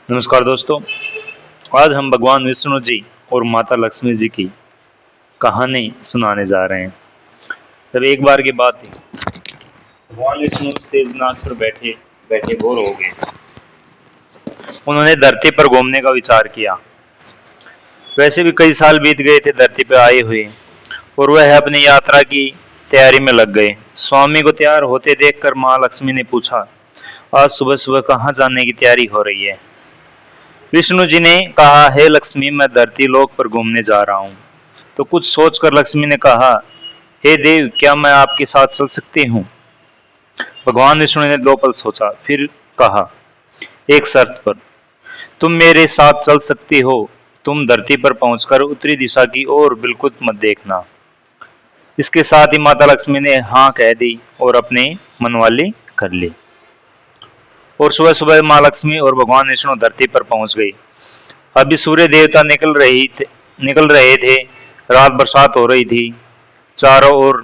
नमस्कार दोस्तों। आज हम भगवान विष्णु जी और माता लक्ष्मी जी की कहानी सुनाने जा रहे हैं। तब एक बार की बात थी, भगवान विष्णु शेषनाग पर बैठे बैठे बोर हो गए। उन्होंने धरती पर घूमने का विचार किया। वैसे भी कई साल बीत गए थे धरती पर आए हुए और वह अपनी यात्रा की तैयारी में लग गए। स्वामी को तैयार होते देखकर माँ लक्ष्मी ने पूछा, आज सुबह सुबह कहाँ जाने की तैयारी हो रही है? विष्णु जी ने कहा, हे लक्ष्मी, मैं धरती लोक पर घूमने जा रहा हूँ। तो कुछ सोचकर लक्ष्मी ने कहा, हे देव, क्या मैं आपके साथ चल सकती हूँ? भगवान विष्णु ने 2 पल सोचा, फिर कहा, एक शर्त पर। तुम मेरे साथ चल सकती हो। तुम धरती पर पहुंचकर उत्तरी दिशा की ओर बिल्कुल मत देखना। इसके साथ ही माता लक्ष्मी ने हाँ कह दी और अपने मनवाली कर ली। और सुबह सुबह माँ लक्ष्मी और भगवान विष्णु धरती पर पहुंच गई। अभी सूर्य देवता निकल रहे थे। रात बरसात हो रही थी। चारों ओर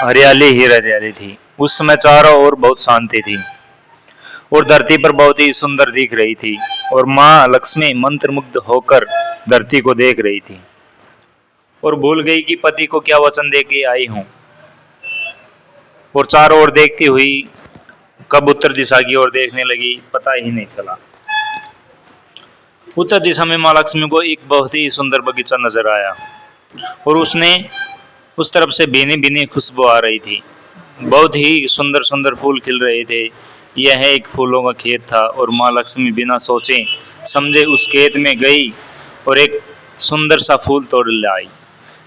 हरियाली ही हरियाली थी। उस समय चारों ओर बहुत शांति थी और धरती पर बहुत ही सुंदर दिख रही थी। और माँ लक्ष्मी मंत्रमुग्ध होकर धरती को देख रही थी और भूल गई कि पति को क्या वचन दे के आई हूँ। और चारों ओर देखती हुई कब उत्तर दिशा की ओर देखने लगी, पता ही नहीं चला। उत्तर दिशा में माँ लक्ष्मी को एक बहुत ही सुंदर बगीचा नजर आया और उसने उस तरफ से भीनी भीनी खुशबू आ रही थी। बहुत ही सुंदर सुंदर फूल खिल रहे थे। यह एक फूलों का खेत था और माँ लक्ष्मी बिना सोचे समझे उस खेत में गई और एक सुंदर सा फूल तोड़ लाई।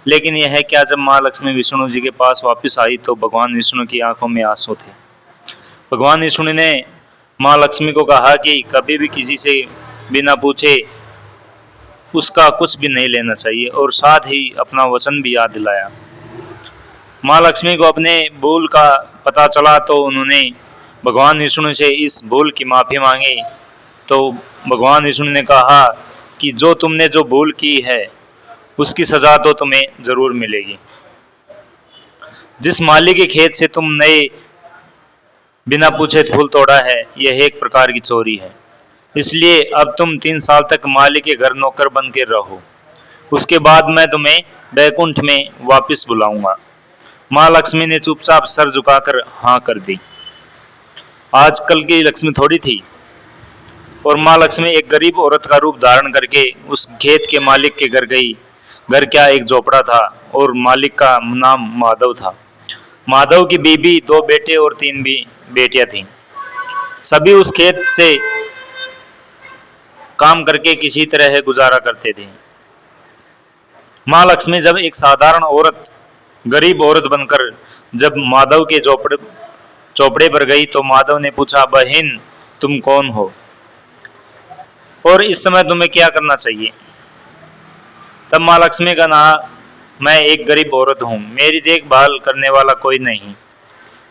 लेकिन यह क्या, जब माँ लक्ष्मी विष्णु जी के पास वापस आई तो भगवान विष्णु की आंखों में आंसू थे। भगवान विष्णु ने माँ लक्ष्मी को कहा कि कभी भी किसी से बिना पूछे उसका कुछ भी नहीं लेना चाहिए और साथ ही अपना वचन भी याद दिलाया। माँ लक्ष्मी को अपने भूल का पता चला तो उन्होंने भगवान विष्णु से इस भूल की माफ़ी मांगी। तो भगवान विष्णु ने कहा कि तुमने जो भूल की है उसकी सज़ा तो तुम्हें ज़रूर मिलेगी। जिस माली के खेत से तुमने बिना पूछे फूल तोड़ा है, यह एक प्रकार की चोरी है। इसलिए अब तुम 3 साल तक माली के घर नौकर बन के रहो। उसके बाद मैं तुम्हें बैकुंठ में वापस बुलाऊंगा। माँ लक्ष्मी ने चुपचाप सर झुकाकर हाँ कर दी। आजकल की लक्ष्मी थोड़ी थी और माँ लक्ष्मी एक गरीब औरत का रूप धारण करके उस खेत के मालिक के घर गई। घर क्या, एक झोपड़ा था और मालिक का नाम माधव था। माधव की बीबी, 2 बेटे और 3 भी बेटियां थीं। सभी उस खेत से काम करके किसी तरह गुजारा करते थे। माँ लक्ष्मी जब एक साधारण औरत, गरीब औरत बनकर जब माधव के चौपड़े पर गई तो माधव ने पूछा, बहन तुम कौन हो और इस समय तुम्हें क्या करना चाहिए? तब माँ लक्ष्मी का कहा, मैं एक गरीब औरत हूँ, मेरी देखभाल करने वाला कोई नहीं।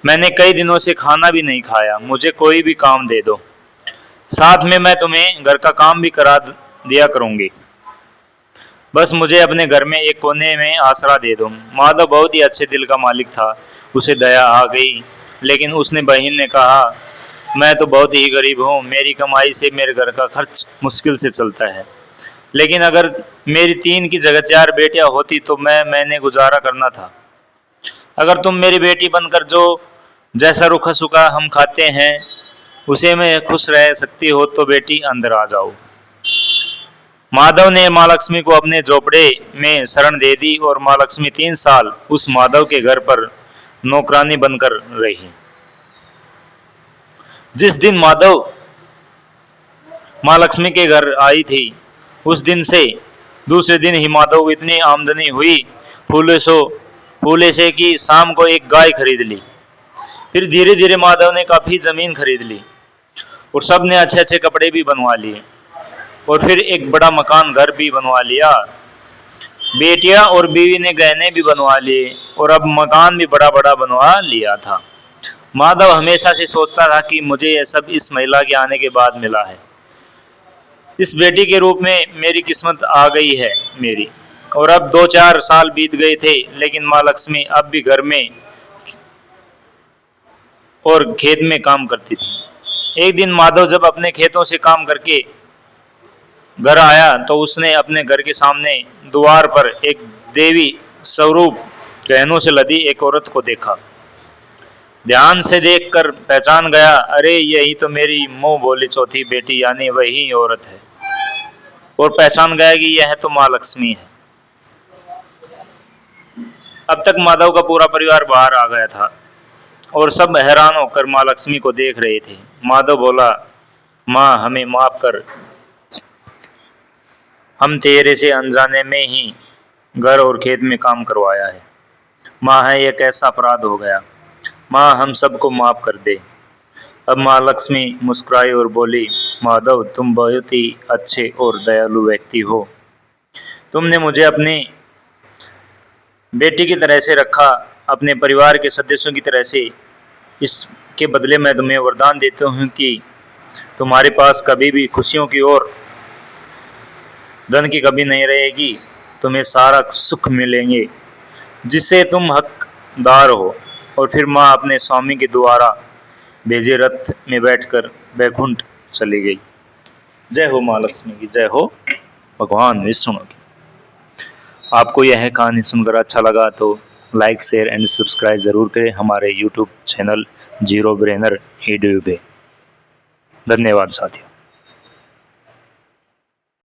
मैंने कई दिनों से खाना भी नहीं खाया, मुझे कोई भी काम दे दो, साथ में मैं तुम्हें घर का काम भी करा दिया करूंगी। बस मुझे अपने घर में एक कोने में आसरा दे दो। माधव बहुत ही अच्छे दिल का मालिक था, उसे दया आ गई। लेकिन उसने बहन ने कहा, मैं तो बहुत ही गरीब हूँ, मेरी कमाई से मेरे घर का खर्च मुश्किल से चलता है। लेकिन अगर मेरी 3 की जगह 4 बेटियां होती तो मैंने गुजारा करना था। अगर तुम मेरी बेटी बनकर जो जैसा रूखा सूखा हम खाते हैं उसे में खुश रह सकती हो तो बेटी अंदर आ जाओ। माधव ने माँ लक्ष्मी को अपने झोपड़े में शरण दे दी और माँ लक्ष्मी 3 साल उस माधव के घर पर नौकरानी बनकर रही। जिस दिन माधव माँ लक्ष्मी के घर आई थी उस दिन से दूसरे दिन ही माधव को इतनी आमदनी हुई फूले से कि शाम को एक गाय खरीद ली। फिर धीरे धीरे माधव ने काफी जमीन खरीद ली और सब ने अच्छे अच्छे कपड़े भी बनवा लिए और फिर एक बड़ा मकान घर भी बनवा लिया। बेटियां और बीवी ने गहने भी बनवा लिए और अब मकान भी बड़ा बड़ा बनवा लिया था। माधव हमेशा से सोचता था कि मुझे यह सब इस महिला के आने के बाद मिला है। इस बेटी के रूप में मेरी किस्मत आ गई है मेरी। और अब 2-4 साल बीत गए थे लेकिन माँ लक्ष्मी अब भी घर में और खेत में काम करती थी। एक दिन माधव जब अपने खेतों से काम करके घर आया तो उसने अपने घर के सामने द्वार पर एक देवी स्वरूप गहनों से लदी एक औरत को देखा। ध्यान से देखकर पहचान गया, अरे यही तो मेरी मुंह बोली चौथी बेटी यानी वही औरत है। और पहचान गया कि यह तो माँ लक्ष्मी है। अब तक माधव का पूरा परिवार बाहर आ गया था और सब हैरान होकर माँ लक्ष्मी को देख रहे थे। माधव बोला, माँ हमें माफ कर, हम तेरे से अनजाने में ही घर और खेत में काम करवाया है। माँ है एक ऐसा अपराध हो गया, माँ हम सबको माफ कर दे। अब माँ लक्ष्मी मुस्कुराई और बोली, माधव तुम बहुत ही अच्छे और दयालु व्यक्ति हो। तुमने मुझे अपनी बेटी की तरह से रखा, अपने परिवार के सदस्यों की तरह से। इसके बदले मैं तुम्हें वरदान देता हूँ कि तुम्हारे पास कभी भी खुशियों की और धन की कमी नहीं रहेगी। तुम्हें सारा सुख मिलेंगे जिससे तुम हकदार हो। और फिर माँ अपने स्वामी के द्वारा भेजे रथ में बैठकर बैकुंठ चली गई। जय हो माँ लक्ष्मी की, जय हो भगवान विष्णु की। आपको यह कहानी सुनकर अच्छा लगा तो लाइक शेयर एंड सब्सक्राइब ज़रूर करें हमारे YouTube channel Zero Brainer Edu पे। धन्यवाद साथियों।